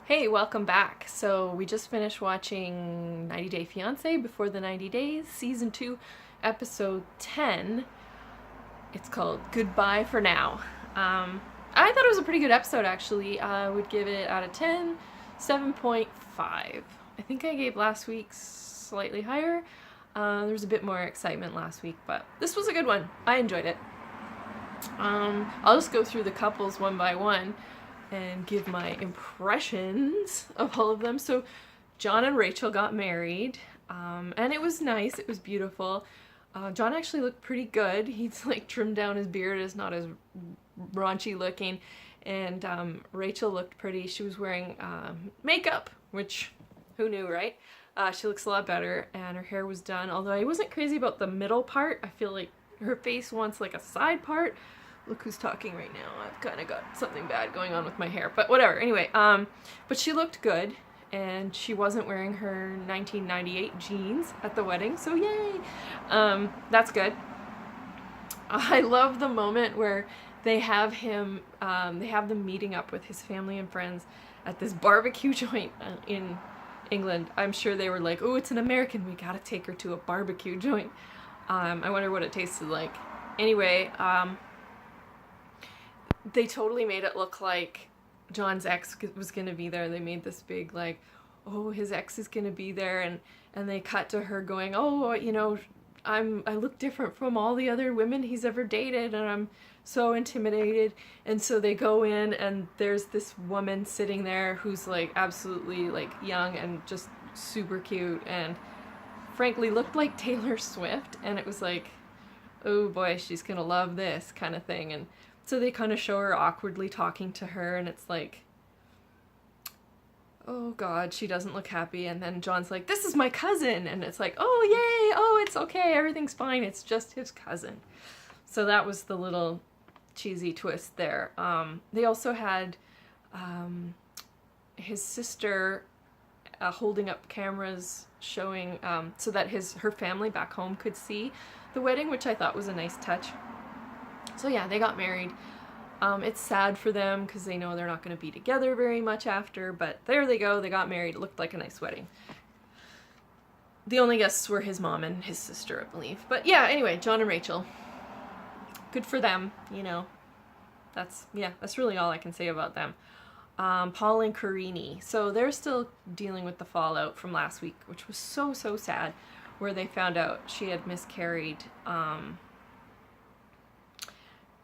Hey, welcome back. So we just finished watching 90 Day Fiance Before the 90 Days, Season 2, Episode 10. It's called Goodbye for Now. I thought it was a pretty good episode, actually. I would give it out of 10, 7.5. I think I gave last week's slightly higher. There was a bit more excitement last week, but this was a good one. I enjoyed it. I'll just go through the couples one by one and give my impressions of all of them. So John and Rachel got married, and it was nice. It was beautiful. John actually looked pretty good. He's like trimmed down his beard. It's not as raunchy looking. And Rachel looked pretty. She was wearing makeup, which who knew, right? She looks a lot better, and her hair was done. Although I wasn't crazy about the middle part. I feel like her face wants like a side part. Look who's talking right now. I've kind of got something bad going on with my hair, but whatever. Anyway, but she looked good, and she wasn't wearing her 1998 jeans at the wedding, so yay! That's good. I love the moment where they have him, they have them meeting up with his family and friends at this barbecue joint in England. I'm sure they were like, oh, it's an American, we gotta take her to a barbecue joint. I wonder what it tasted like. Anyway, they totally made it look like John's ex was gonna be there. They made this big like, oh, his ex is gonna be there, and they cut to her going, oh, you know, I look different from all the other women he's ever dated, and I'm so intimidated. And so they go in, and there's this woman sitting there who's like absolutely like young and just super cute, and frankly looked like Taylor Swift, and it was like, oh boy, she's gonna love this kind of thing. And so they kind of show her awkwardly talking to her, and it's like, oh god, she doesn't look happy. And then John's like, this is my cousin, and it's like, oh yay, oh it's okay, everything's fine, it's just his cousin. So that was the little cheesy twist there. They also had his sister holding up cameras showing so that her family back home could see the wedding, which I thought was a nice touch. So yeah, they got married. It's sad for them because they know they're not going to be together very much after, but there they go, they got married. It looked like a nice wedding. The only guests were his mom and his sister, I believe. But yeah, anyway, John and Rachel. Good for them, you know. That's really all I can say about them. Paul and Karini. So they're still dealing with the fallout from last week, which was so sad, where they found out she had miscarried.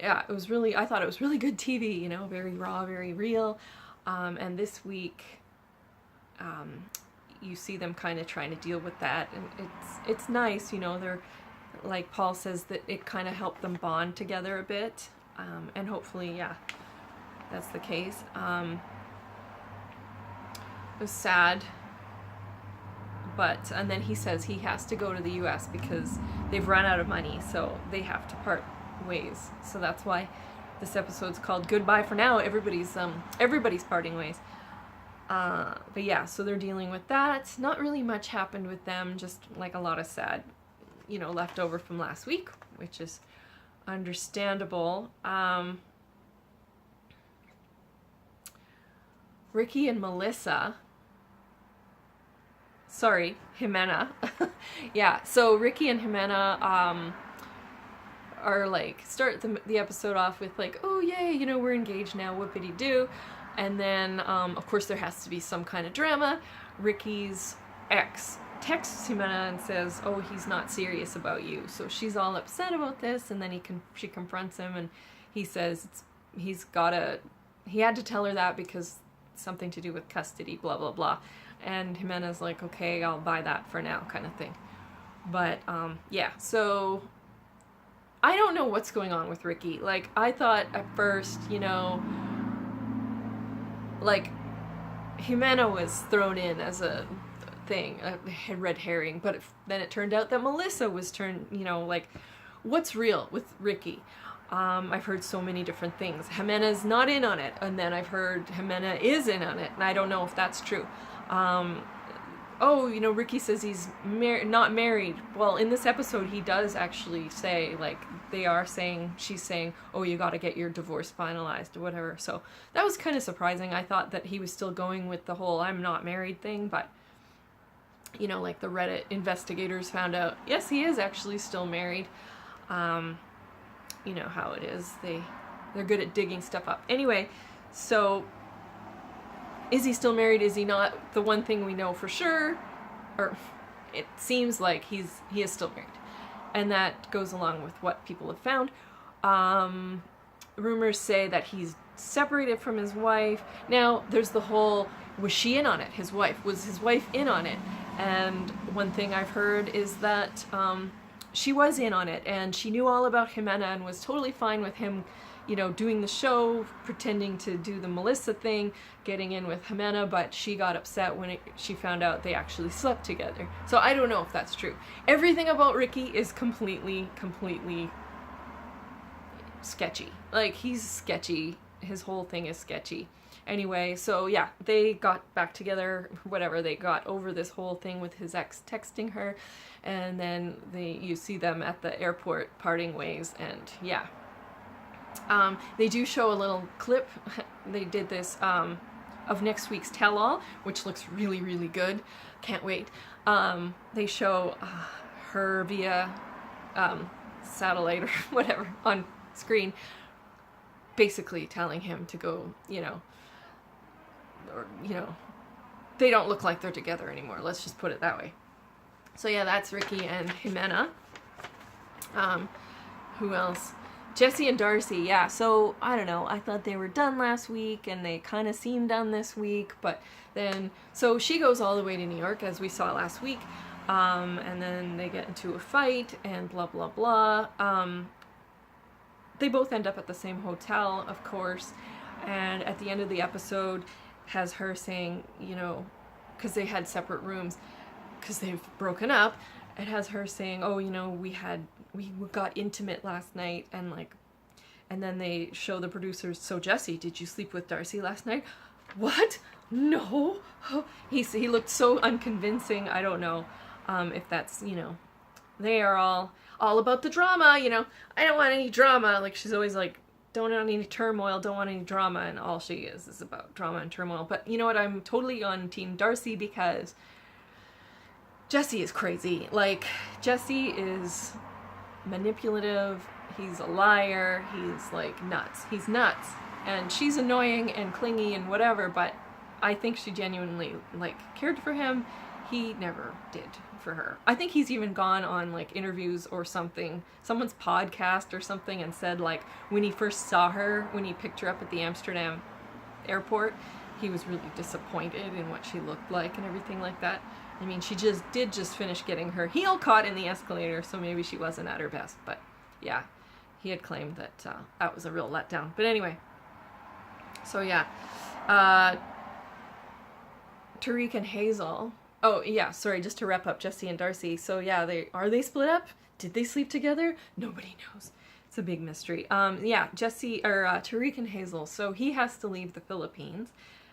Yeah, it was really, I thought it was really good TV, you know, very raw, very real. And this week, you see them kind of trying to deal with that, and it's nice, you know. They're, like Paul says, that it kind of helped them bond together a bit, and hopefully, yeah, that's the case. It was sad, and then he says he has to go to the US because they've run out of money, so they have to part ways. So that's why this episode's called Goodbye for Now. Everybody's parting ways. But yeah, so they're dealing with that. Not really much happened with them, just like a lot of sad, you know, left over from last week, which is understandable. Ricky and Melissa, sorry, Jimena. Yeah, so Ricky and Jimena are like, start the episode off with like, oh yay, you know, we're engaged now, whoopity-doo. And then, of course, there has to be some kind of drama. Ricky's ex texts Jimena and says, oh, he's not serious about you. So she's all upset about this, and then she confronts him, and he says he had to tell her that because something to do with custody, blah, blah, blah. And Jimena's like, okay, I'll buy that for now, kind of thing. But, yeah, so I don't know what's going on with Ricky. Like, I thought at first, you know, like, Jimena was thrown in as a thing, a red herring, but then it turned out that Melissa was you know, like, what's real with Ricky? I've heard so many different things. Jimena's not in on it, and then I've heard Jimena is in on it, and I don't know if that's true. oh, you know, Ricky says he's not married. Well, in this episode, he does actually say, like, she's saying, oh, you got to get your divorce finalized or whatever. So that was kind of surprising. I thought that he was still going with the whole I'm not married thing, but, you know, like the Reddit investigators found out, yes, he is actually still married. You know how it is. They're good at digging stuff up. Anyway, so is he still married? Is he not? The one thing we know for sure, or it seems like he is still married. And that goes along with what people have found. Rumors say that he's separated from his wife. Now, there's the whole, was she in on it? Was his wife in on it? And one thing I've heard is that she was in on it, and she knew all about Jimena and was totally fine with him, you know, doing the show, pretending to do the Melissa thing, getting in with Jimena, but she got upset when she found out they actually slept together. So I don't know if that's true. Everything about Ricky is completely sketchy. Like, he's sketchy. His whole thing is sketchy. Anyway, so yeah, they got back together, whatever, they got over this whole thing with his ex texting her, and then you see them at the airport parting ways, and yeah. They do show a little clip. They did this of next week's tell-all, which looks really good. Can't wait. They show her via satellite or whatever on screen, basically telling him to go, you know, or, you know, they don't look like they're together anymore. Let's just put it that way. So yeah, that's Ricky and Jimena. Who else? Jesse and Darcy, yeah, so, I don't know, I thought they were done last week, and they kind of seemed done this week, but then, so she goes all the way to New York, as we saw last week, and then they get into a fight, and blah, blah, blah. They both end up at the same hotel, of course, and at the end of the episode, has her saying, you know, because they had separate rooms, because they've broken up, it has her saying, oh, you know, we got intimate last night, and like, and then they show the producers, so Jesse, did you sleep with Darcy last night? What? No. He looked so unconvincing. I don't know if that's, you know, they are all about the drama, you know. I don't want any drama. Like, she's always like, don't want any turmoil, don't want any drama, and all she is about drama and turmoil. But you know what? I'm totally on Team Darcy, because Jesse is crazy. Like, Jesse is manipulative, he's a liar, he's like nuts. He's nuts. And she's annoying and clingy and whatever, but I think she genuinely, like, cared for him. He never did for her. I think he's even gone on, like, interviews or something, someone's podcast or something, and said, like, when he first saw her, when he picked her up at the Amsterdam airport, he was really disappointed in what she looked like and everything like that. I mean, she did finish getting her heel caught in the escalator, so maybe she wasn't at her best, but yeah, he had claimed that that was a real letdown. But anyway, so yeah, Tariq and Hazel, oh yeah, sorry, just to wrap up Jesse and Darcy, so yeah, are they split up? Did they sleep together? Nobody knows. It's a big mystery. Yeah, Tariq and Hazel, so he has to leave the Philippines,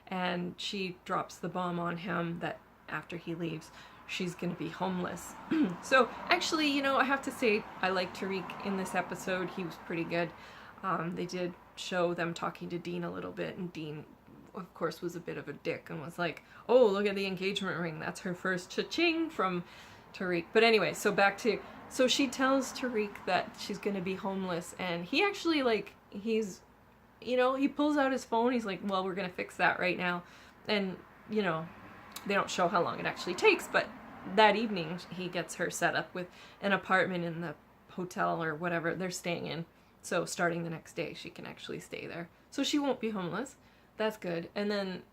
and she drops the bomb on him that after he leaves, she's gonna be homeless. So actually, you know, I have to say I like Tariq in this episode. He was pretty good. They did show them talking to Dean a little bit, and Dean, of course, was a bit of a dick and was like, oh, look at the engagement ring, that's her first cha-ching from Tariq. But anyway, so she tells Tariq that she's gonna be homeless, and he actually, like, he's, you know, he pulls out his phone, he's like, well, we're gonna fix that right now. And, you know, they don't show how long it actually takes, but that evening he gets her set up with an apartment in the hotel or whatever they're staying in. So starting the next day, she can actually stay there. So she won't be homeless. That's good. And then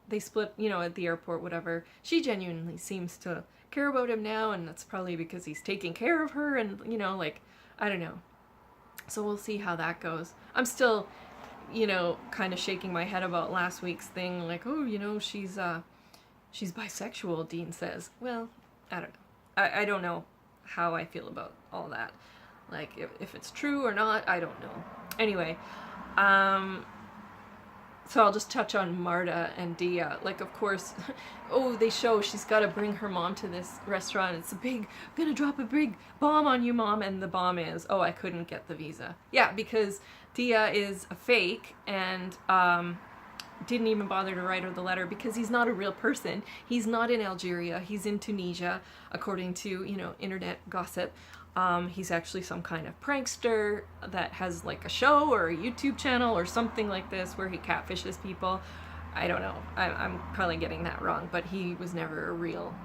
they split, you know, at the airport, whatever. She genuinely seems to care about him now, and that's probably because he's taking care of her, and, you know, like, I don't know. So we'll see how that goes. I'm still, you know, kind of shaking my head about last week's thing, like, oh, you know, she's bisexual, Dean says. Well, I don't know. I don't know how I feel about all that. Like, if it's true or not, I don't know. Anyway, So I'll just touch on Marta and Dia. Like, of course, oh, they show she's got to bring her mom to this restaurant. It's a big, I'm gonna drop a big bomb on you, Mom. And the bomb is, oh, I couldn't get the visa. Yeah, because Dia is a fake and didn't even bother to write her the letter because he's not a real person. He's not in Algeria. He's in Tunisia, according to, you know, internet gossip. He's actually some kind of prankster that has like a show or a YouTube channel or something like this where he catfishes people. I don't know. I'm probably getting that wrong, but he was never a real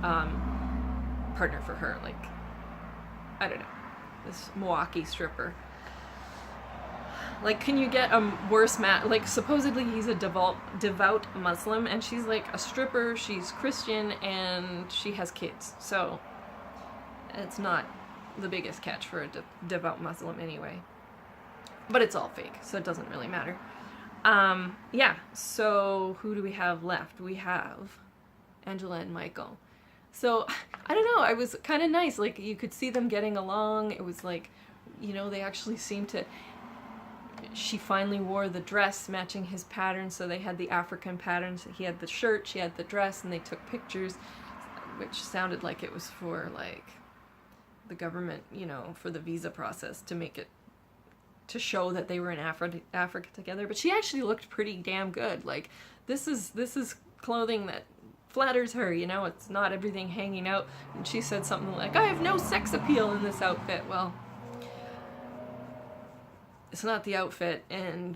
partner for her. Like, I don't know. This Milwaukee stripper. Like, can you get a worse match? Like, supposedly he's a devout Muslim, and she's like a stripper, she's Christian, and she has kids. So it's not the biggest catch for a devout Muslim anyway. But it's all fake, so it doesn't really matter. Yeah, so who do we have left? We have Angela and Michael. So, I don't know, it was kind of nice. Like, you could see them getting along. It was like, you know, they actually seemed to... She finally wore the dress matching his pattern, so they had the African patterns. He had the shirt, she had the dress, and they took pictures, which sounded like it was for, like, the government, you know, for the visa process to make it, to show that they were in Africa together. But she actually looked pretty damn good. Like, this is clothing that flatters her, you know, it's not everything hanging out. And she said something like, I have no sex appeal in this outfit. Well, it's not the outfit, and,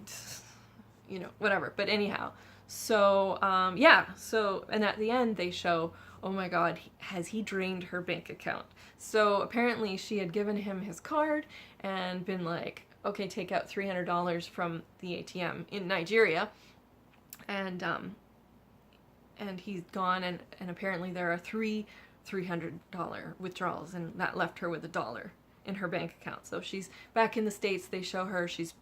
you know, whatever. But anyhow, so, yeah, so, and at the end they show, oh my god, has he drained her bank account? So apparently she had given him his card and been like, okay, take out $300 from the ATM in Nigeria. And he's gone, and apparently there are three $300 withdrawals, and that left her with $1 in her bank account. So she's back in the States. They show her, she's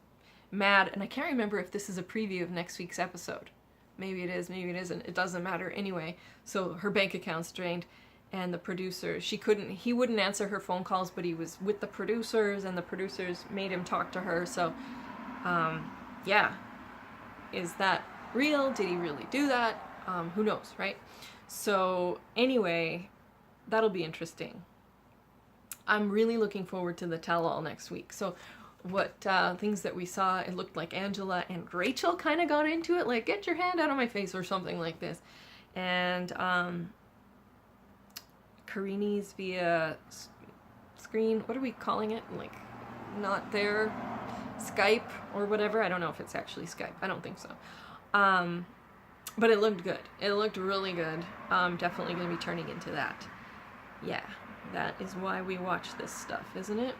mad, and I can't remember if this is a preview of next week's episode. Maybe it is, maybe it isn't. It doesn't matter anyway. So her bank account's drained, and the producer, he wouldn't answer her phone calls, but he was with the producers, and the producers made him talk to her. So, yeah. Is that real? Did he really do that? Who knows, right? So anyway, that'll be interesting. I'm really looking forward to the tell-all next week. So what things that we saw, it looked like Angela and Rachel kind of got into it, like, get your hand out of my face or something like this. And Karini's via screen, what are we calling it? Like, not there, Skype or whatever. I don't know if it's actually Skype. I don't think so. But it looked good. It looked really good. Definitely going to be turning into that. Yeah, that is why we watch this stuff, isn't it?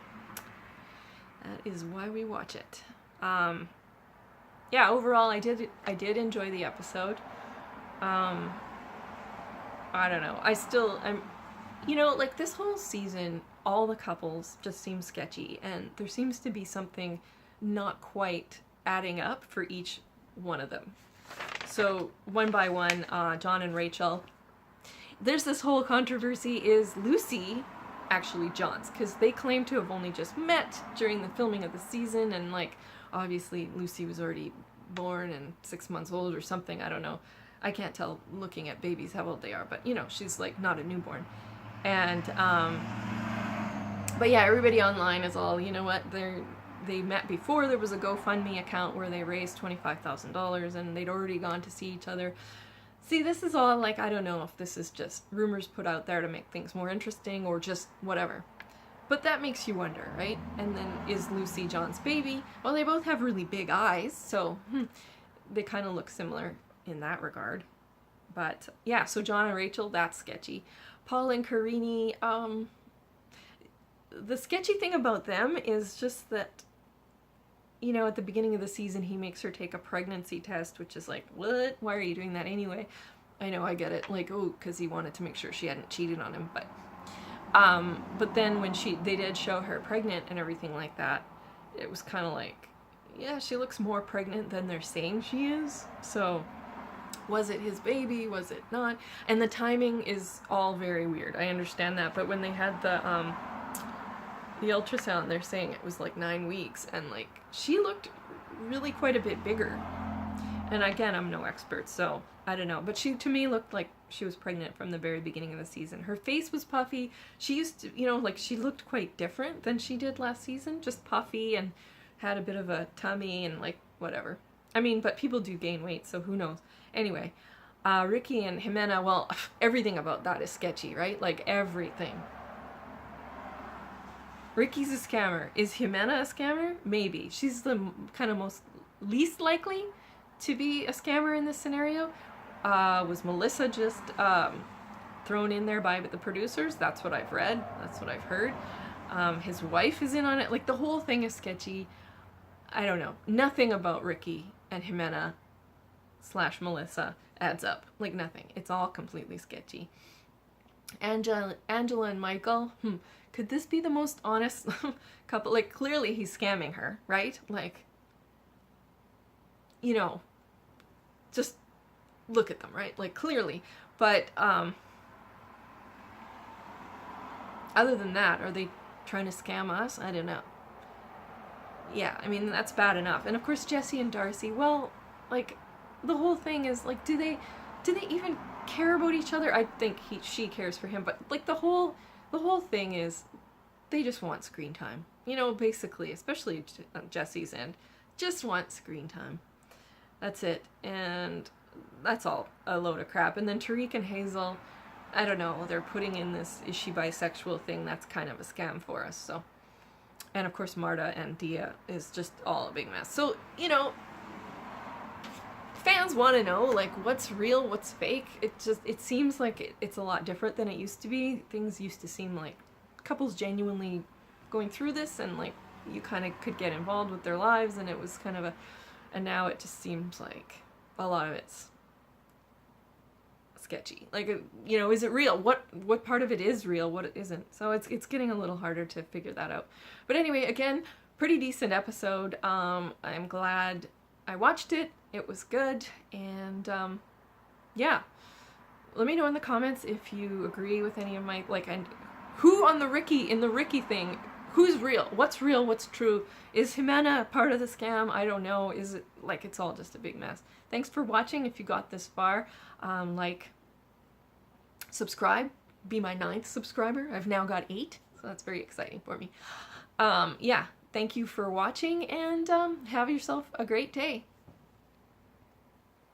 That is why we watch it. Yeah, overall, I did enjoy the episode. I don't know. I'm, you know, like, this whole season, all the couples just seem sketchy, and there seems to be something not quite adding up for each one of them. So, one by one, John and Rachel. There's this whole controversy, is Lucy actually John's? Because they claim to have only just met during the filming of the season, and, like, obviously Lucy was already born and 6 months old or something, I don't know. I can't tell looking at babies how old they are, but, you know, she's, like, not a newborn. And, but yeah, everybody online is all, you know what, they met before. There was a GoFundMe account where they raised $25,000, and they'd already gone to see each other. See, this is all, like, I don't know if this is just rumors put out there to make things more interesting or just whatever. But that makes you wonder, right? And then, is Lucy John's baby? Well, they both have really big eyes, so they kind of look similar in that regard. But yeah, so John and Rachel, that's sketchy. Paul and Karini, the sketchy thing about them is just that, you know, at the beginning of the season, he makes her take a pregnancy test, which is like, what? Why are you doing that anyway? I know, I get it. Like, oh, because he wanted to make sure she hadn't cheated on him. But then when they did show her pregnant and everything like that, it was kind of like, yeah, she looks more pregnant than they're saying she is. So, was it his baby? Was it not? And the timing is all very weird. I understand that. But when they had the ultrasound, they're saying it was like 9 weeks, and, like, she looked really quite a bit bigger And again, I'm no expert, so I don't know. But she, to me, looked like she was pregnant from the very beginning of the season. Her face was puffy. She used to, you know, like she looked quite different than she did last season. Just puffy and had a bit of a tummy and like whatever. I mean, but people do gain weight, so who knows. Anyway, Ricky and Jimena, well, everything about that is sketchy, right? Like everything. Ricky's a scammer. Is Jimena a scammer? Maybe. She's the kind of most least likely to be a scammer in this scenario. Was Melissa just thrown in there by the producers? That's what I've read. That's what I've heard. His wife is in on it. Like the whole thing is sketchy. I don't know. Nothing about Ricky and Jimena / Melissa adds up. Like nothing. It's all completely sketchy. Angela and Michael, could this be the most honest couple? Like, clearly he's scamming her, right? Like, you know, just look at them, right? Like, clearly. But, other than that, are they trying to scam us? I don't know. Yeah, I mean, that's bad enough. And of course, Jesse and Darcy, well, like, the whole thing is, like, do they even care about each other? I think she cares for him, but like the whole thing is they just want screen time, you know, basically, especially Jesse's end, just want screen time. That's it. And that's all a load of crap. And then Tariq and Hazel, I don't know, they're putting in this is she bisexual thing. That's kind of a scam for us. So, and of course Marta and Dia is just all a big mess. So, you know, fans want to know, like, what's real, what's fake. It seems like it's a lot different than it used to be. Things used to seem like couples genuinely going through this, and like you kind of could get involved with their lives, and it was kind of and now it just seems like a lot of it's sketchy. Like, you know, is it real? What part of it is real? What isn't? So it's getting a little harder to figure that out. But anyway, again, pretty decent episode. I'm glad I watched it. It was good, and yeah, let me know in the comments if you agree with any of my, like, and who on the Ricky thing, who's real, what's true, is Jimena part of the scam? I don't know. Is it, like, it's all just a big mess. Thanks for watching. If you got this far, like, subscribe, be my 9th subscriber. I've now got 8, so that's very exciting for me. Yeah, thank you for watching, and have yourself a great day.